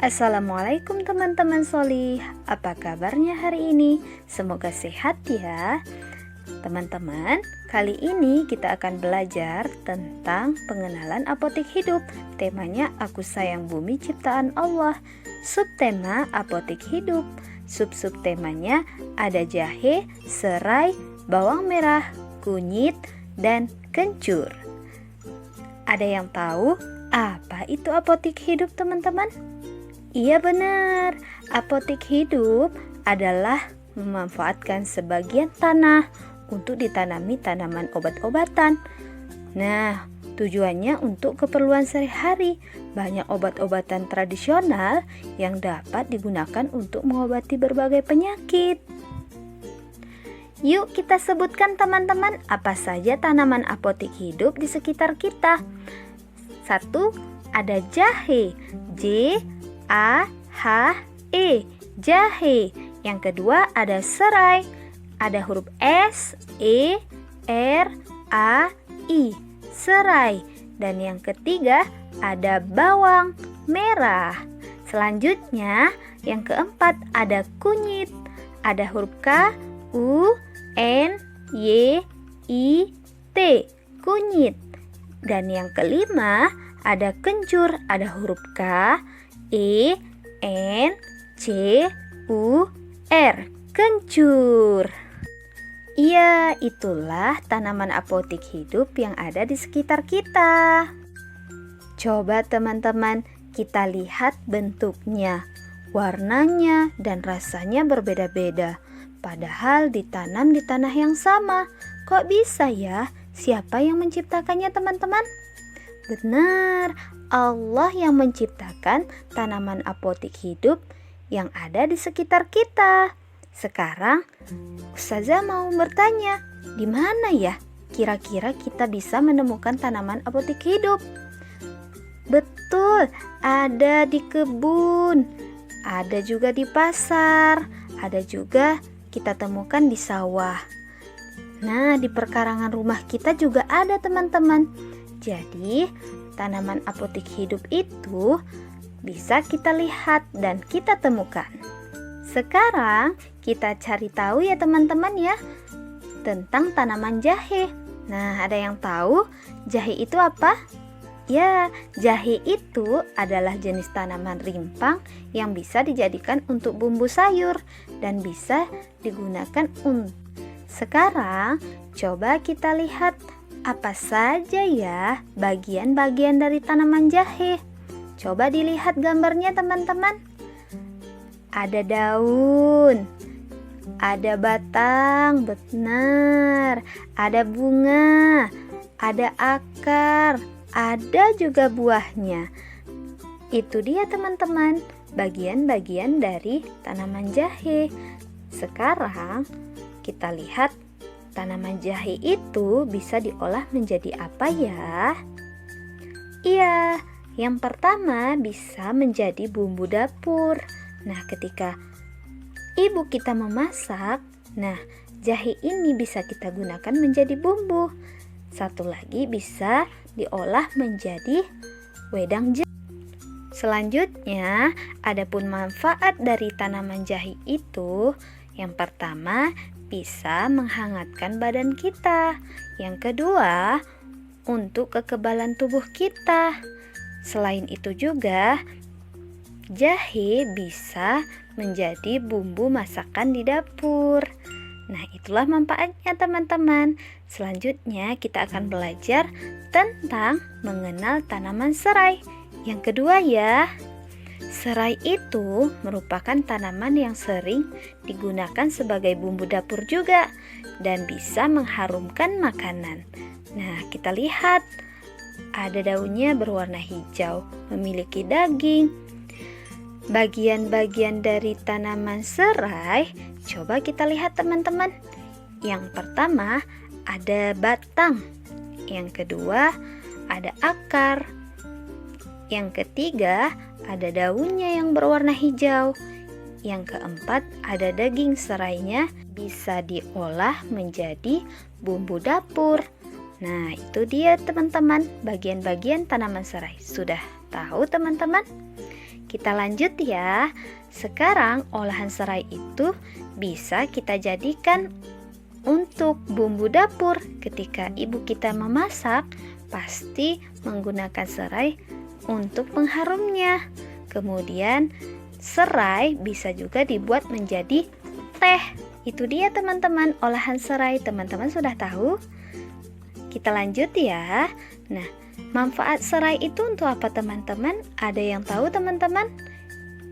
Assalamualaikum teman-teman solih. Apa kabarnya hari ini? Semoga sehat ya. Teman-teman, kali ini kita akan belajar tentang pengenalan apotik hidup. Temanya Aku Sayang Bumi Ciptaan Allah. Subtema apotik hidup. Sub-sub temanya ada jahe, serai, bawang merah, kunyit, dan kencur. Ada yang tahu apa itu apotik hidup, teman-teman? Iya benar, apotik hidup adalah memanfaatkan sebagian tanah untuk ditanami tanaman obat-obatan. Nah, tujuannya untuk keperluan sehari-hari. Banyak obat-obatan tradisional yang dapat digunakan untuk mengobati berbagai penyakit. Yuk kita sebutkan teman-teman apa saja tanaman apotik hidup di sekitar kita. 1. Ada jahe, J-A-H-E, jahe. Yang kedua ada serai, ada huruf S-E-R-A-I, serai. Dan yang ketiga ada bawang merah. Selanjutnya yang keempat ada kunyit, ada huruf K-U-N-Y-I-T, kunyit. Dan yang kelima ada kencur, ada huruf K-E-N-C-U-R, kencur. Iya, itulah tanaman apotik hidup yang ada di sekitar kita. Coba teman-teman, kita lihat bentuknya, warnanya, dan rasanya berbeda-beda. Padahal ditanam di tanah yang sama. Kok bisa ya? Siapa yang menciptakannya, teman-teman? Benar, Allah yang menciptakan tanaman apotik hidup yang ada di sekitar kita. Sekarang, Ustazah mau bertanya, di mana ya kira-kira kita bisa menemukan tanaman apotik hidup? Betul, ada di kebun, ada juga di pasar, ada juga kita temukan di sawah. Nah, di perkarangan rumah kita juga ada, teman-teman. Jadi, tanaman apotik hidup itu bisa kita lihat dan kita temukan. Sekarang kita cari tahu ya teman-teman ya tentang tanaman jahe. Nah, ada yang tahu jahe itu apa? Ya, jahe itu adalah jenis tanaman rimpang yang bisa dijadikan untuk bumbu sayur dan bisa digunakan untuk. Sekarang coba kita lihat apa saja ya bagian-bagian dari tanaman jahe. Coba dilihat gambarnya teman-teman. Ada daun, ada batang, benar, ada bunga, ada akar, ada juga buahnya. Itu dia teman-teman, bagian-bagian dari tanaman jahe. Sekarang kita lihat tanaman jahe itu bisa diolah menjadi apa ya? Iya, yang pertama bisa menjadi bumbu dapur. Nah, ketika ibu kita memasak, nah jahe ini bisa kita gunakan menjadi bumbu. Satu lagi bisa diolah menjadi wedang jahe. Selanjutnya, adapun manfaat dari tanaman jahe itu, yang pertama bisa menghangatkan badan kita. Yang kedua, untuk kekebalan tubuh kita. Selain itu juga, jahe bisa menjadi bumbu masakan di dapur. Nah, itulah manfaatnya teman-teman. Selanjutnya kita akan belajar tentang mengenal tanaman serai. Yang kedua ya, serai itu merupakan tanaman yang sering digunakan sebagai bumbu dapur juga dan bisa mengharumkan makanan. Nah, kita lihat ada daunnya berwarna hijau, memiliki daging. Bagian-bagian dari tanaman serai, coba kita lihat teman-teman. Yang pertama ada batang, yang kedua ada akar, yang ketiga ada daunnya yang berwarna hijau, yang keempat ada daging serainya bisa diolah menjadi bumbu dapur. Nah, itu dia teman-teman, bagian-bagian tanaman serai. Sudah tahu teman-teman? kita lanjut ya. Sekarang olahan serai itu bisa kita jadikan untuk bumbu dapur. Ketika ibu kita memasak, pasti menggunakan serai untuk pengharumnya. Kemudian serai bisa juga dibuat menjadi teh. Itu dia teman-teman, olahan serai. Teman-teman sudah tahu? Kita lanjut ya. Nah, manfaat serai itu untuk apa teman-teman? Ada yang tahu teman-teman?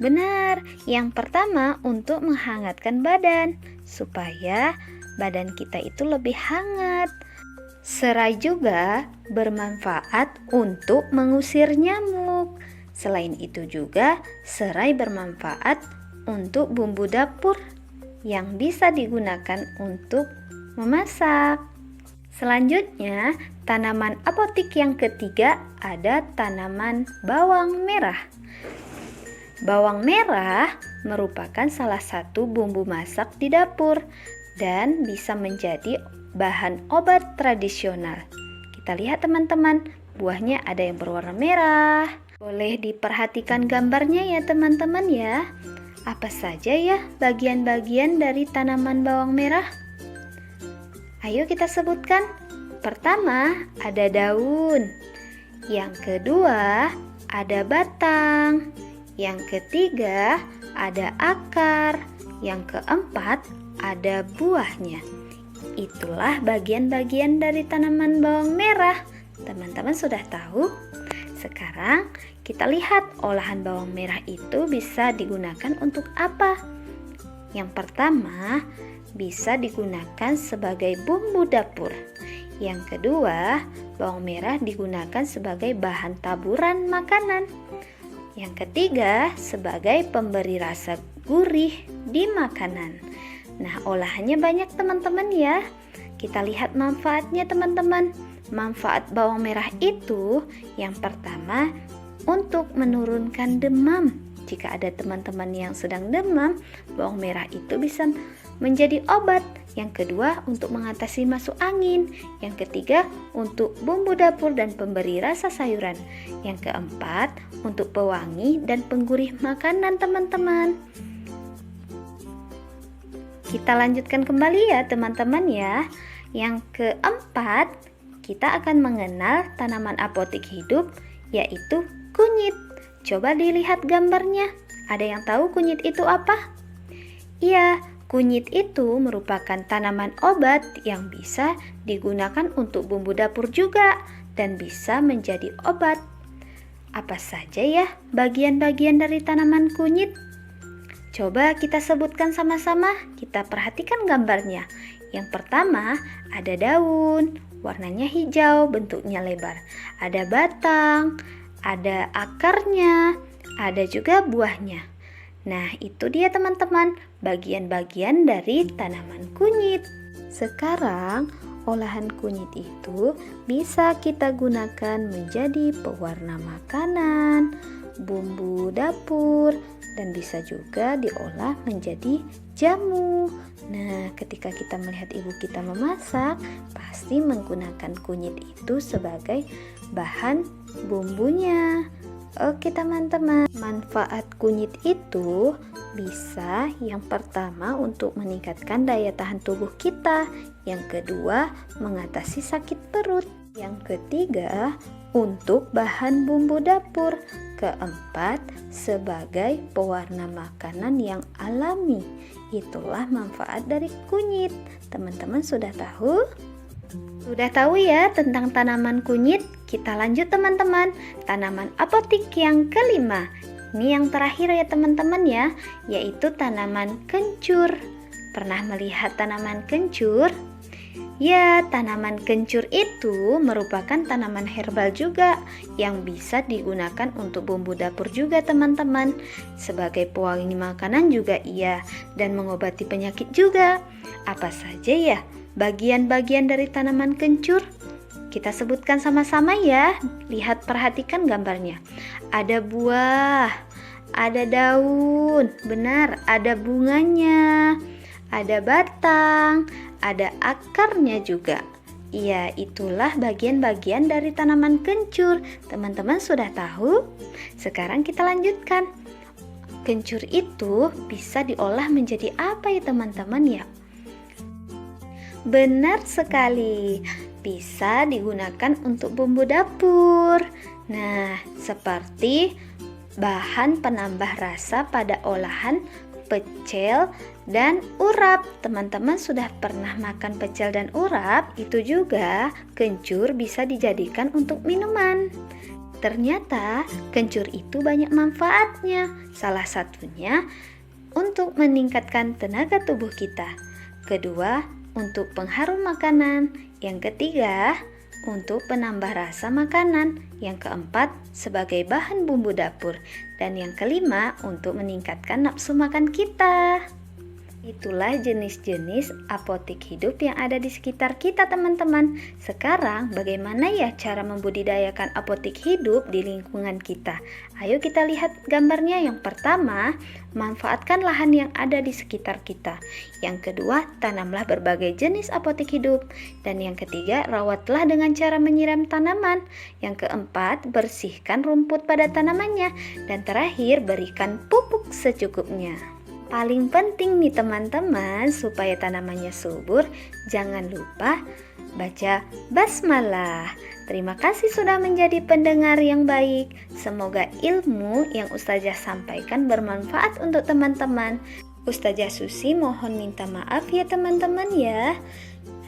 Benar, yang pertama untuk menghangatkan badan, supaya badan kita itu lebih hangat. Serai juga bermanfaat untuk mengusir nyamuk. Selain itu juga, serai bermanfaat untuk bumbu dapur yang bisa digunakan untuk memasak. Selanjutnya, tanaman apotik yang ketiga ada tanaman bawang merah. Bawang merah merupakan salah satu bumbu masak di dapur dan bisa menjadi bahan obat tradisional. Kita lihat teman-teman, buahnya ada yang berwarna merah. Boleh diperhatikan gambarnya ya teman-teman ya. Apa saja ya bagian-bagian dari tanaman bawang merah? Ayo kita sebutkan. Pertama, ada daun. Yang kedua, ada batang. Yang ketiga, ada akar. Yang keempat, ada buahnya. Itulah bagian-bagian dari tanaman bawang merah. Teman-teman sudah tahu? Sekarang kita lihat olahan bawang merah itu bisa digunakan untuk apa? Yang pertama, bisa digunakan sebagai bumbu dapur. Yang kedua, bawang merah digunakan sebagai bahan taburan makanan. Yang ketiga, sebagai pemberi rasa gurih di makanan. Nah, olahannya banyak teman-teman ya. Kita lihat manfaatnya teman-teman. Manfaat bawang merah itu yang pertama untuk menurunkan demam. Jika ada teman-teman yang sedang demam, bawang merah itu bisa menjadi obat. Yang kedua, untuk mengatasi masuk angin. Yang ketiga, untuk bumbu dapur dan pemberi rasa sayuran. Yang keempat, untuk pewangi dan penggurih makanan teman-teman. Kita lanjutkan kembali ya teman-teman ya. Yang keempat, kita akan mengenal tanaman apotik hidup, yaitu kunyit. Coba dilihat gambarnya. Ada yang tahu kunyit itu apa? Iya, kunyit itu merupakan tanaman obat yang bisa digunakan untuk bumbu dapur juga dan bisa menjadi obat. Apa saja ya bagian-bagian dari tanaman kunyit? Coba kita sebutkan sama-sama, kita perhatikan gambarnya. Yang pertama, ada daun, warnanya hijau, bentuknya lebar. Ada batang, ada akarnya, ada juga buahnya. Nah, itu dia teman-teman, bagian-bagian dari tanaman kunyit. Sekarang, olahan kunyit itu bisa kita gunakan menjadi pewarna makanan, bumbu dapur, dan bisa juga diolah menjadi jamu. Nah, ketika kita melihat ibu kita memasak, pasti menggunakan kunyit itu sebagai bahan bumbunya. Oke teman-teman, manfaat kunyit itu bisa yang pertama untuk meningkatkan daya tahan tubuh kita, yang kedua mengatasi sakit perut, yang ketiga untuk bahan bumbu dapur, keempat sebagai pewarna makanan yang alami. Itulah manfaat dari kunyit. Teman-teman sudah tahu? Sudah tahu ya tentang tanaman kunyit? Kita lanjut teman-teman. Tanaman apotik yang kelima. Ini yang terakhir ya teman-teman ya, yaitu tanaman kencur. Pernah melihat tanaman kencur? Ya, tanaman kencur itu merupakan tanaman herbal juga yang bisa digunakan untuk bumbu dapur juga teman-teman. Sebagai pewangi makanan juga iya, dan mengobati penyakit juga. Apa saja ya bagian-bagian dari tanaman kencur? Kita sebutkan sama-sama ya. Lihat, perhatikan gambarnya. Ada buah, ada daun, benar, ada bunganya, ada batang, ada akarnya juga. Iya, itulah bagian-bagian dari tanaman kencur. Teman-teman sudah tahu? Sekarang kita lanjutkan. Kencur itu bisa diolah menjadi apa ya teman-teman ya? Benar sekali, bisa digunakan untuk bumbu dapur. Nah, seperti bahan penambah rasa pada olahan pecel dan urap. Teman-teman sudah pernah makan pecel dan urap? Itu juga kencur bisa dijadikan untuk minuman. Ternyata kencur itu banyak manfaatnya. Salah satunya untuk meningkatkan tenaga tubuh kita. Kedua, untuk pengharum makanan. Yang ketiga, untuk penambah rasa makanan. Yang keempat, sebagai bahan bumbu dapur. Dan yang kelima, untuk meningkatkan nafsu makan kita. Itulah jenis-jenis apotek hidup yang ada di sekitar kita, teman-teman. Sekarang, bagaimana ya cara membudidayakan apotek hidup di lingkungan kita? Ayo kita lihat gambarnya. Yang pertama, manfaatkan lahan yang ada di sekitar kita. Yang kedua, tanamlah berbagai jenis apotek hidup. Dan yang ketiga, rawatlah dengan cara menyiram tanaman. Yang keempat, bersihkan rumput pada tanamannya. Dan terakhir, berikan pupuk secukupnya. Paling penting nih teman-teman, supaya tanamannya subur, jangan lupa baca basmalah. Terima kasih sudah menjadi pendengar yang baik. Semoga ilmu yang Ustazah sampaikan bermanfaat untuk teman-teman. Ustazah Susi mohon minta maaf ya teman-teman ya.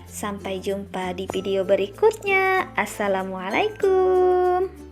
Sampai jumpa di video berikutnya. Assalamualaikum.